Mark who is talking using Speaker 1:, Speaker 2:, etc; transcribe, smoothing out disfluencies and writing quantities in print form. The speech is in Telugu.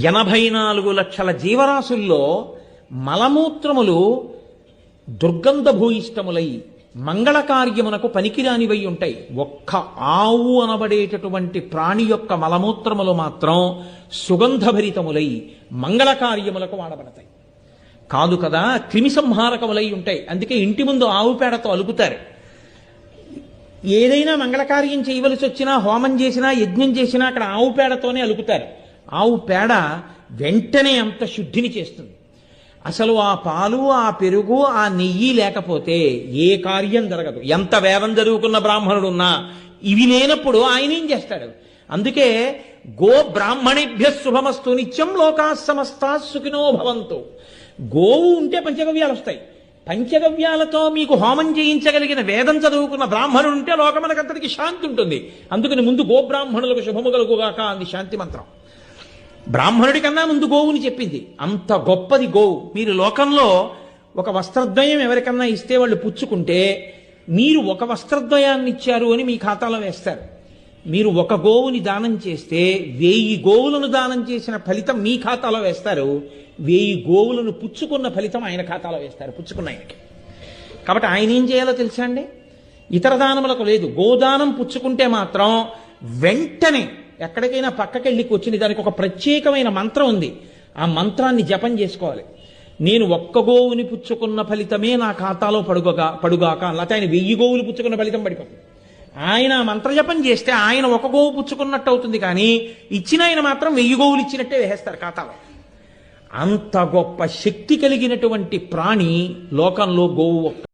Speaker 1: 84 లక్షల జీవరాశుల్లో మలమూత్రములు దుర్గంధభూయిష్టములై మంగళ కార్యమునకు పనికిరానివై ఉంటాయి. ఒక్క ఆవు అనబడేటటువంటి ప్రాణి యొక్క మలమూత్రములు మాత్రం సుగంధభరితములై మంగళ కార్యములకు వాడబడతాయి. కాదు కదా, క్రిమి సంహారకములై ఉంటాయి. అందుకే ఇంటి ముందు ఆవు పేడతో అలుకుతారు. ఏదైనా మంగళకార్యం చేయవలసి వచ్చినా, హోమం చేసినా, యజ్ఞం చేసినా అక్కడ ఆవు పేడతోనే అలుకుతారు. ఆవు పేడ వెంటనే అంత శుద్ధిని చేస్తుంది. అసలు ఆ పాలు, ఆ పెరుగు, ఆ నెయ్యి లేకపోతే ఏ కార్యం జరగదు. ఎంత వేదం చదువుకున్న బ్రాహ్మణుడు ఉన్నా ఇవి లేనప్పుడు ఆయన ఏం చేస్తాడు? అందుకే గో బ్రాహ్మణేభ్య శుభమస్తు నిత్యం లోకా సమస్తా సుఖినో భవంతు. గోవు ఉంటే పంచగవ్యాలు వస్తాయి. పంచగవ్యాలతో మీకు హోమం చేయించగలిగిన వేదం చదువుకున్న బ్రాహ్మణుడు ఉంటే లోకమునకంతటికి శాంతి ఉంటుంది. అందుకని ముందు గోబ్రాహ్మణులకు శుభము కలుగుగాక అంది శాంతి మంత్రం. బ్రాహ్మణుడి కన్నా ముందు గోవుని చెప్పింది. అంత గొప్పది గోవు. మీరు లోకంలో ఒక వస్త్రద్వయం ఎవరికన్నా ఇస్తే వాళ్ళు పుచ్చుకుంటే మీరు ఒక వస్త్రద్వయాన్ని ఇచ్చారు అని మీ ఖాతాలో వేస్తారు. మీరు ఒక గోవుని దానం చేస్తే 1000 గోవులను దానం చేసిన ఫలితం మీ ఖాతాలో వేస్తారు. 1000 గోవులను పుచ్చుకున్న ఫలితం ఆయన ఖాతాలో వేస్తారు, పుచ్చుకున్న ఆయనకి. కాబట్టి ఆయన ఏం చేయాలో తెలుసా అండి? ఇతర దానములకు లేదు. గోదానం పుచ్చుకుంటే మాత్రం వెంటనే ఎక్కడికైనా పక్కకెళ్ళి కూర్చుని దానికి ఒక ప్రత్యేకమైన మంత్రం ఉంది. ఆ మంత్రాన్ని జపం చేసుకోవాలి. నేను ఒక్క గోవుని పుచ్చుకున్న ఫలితమే నా ఖాతాలో పడుగాక. లేకపోతే ఆయన 1000 గోవులు పుచ్చుకున్న ఫలితం పడిపోతుంది. ఆయన మంత్రజపం చేస్తే ఆయన ఒక గోవు పుచ్చుకున్నట్టు అవుతుంది, కానీ ఇచ్చిన ఆయన మాత్రం 1000 గోవులు ఇచ్చినట్టే వేస్తారు ఖాతాలో. అంత గొప్ప శక్తి కలిగినటువంటి ప్రాణి లోకంలో గోవు ఒక్క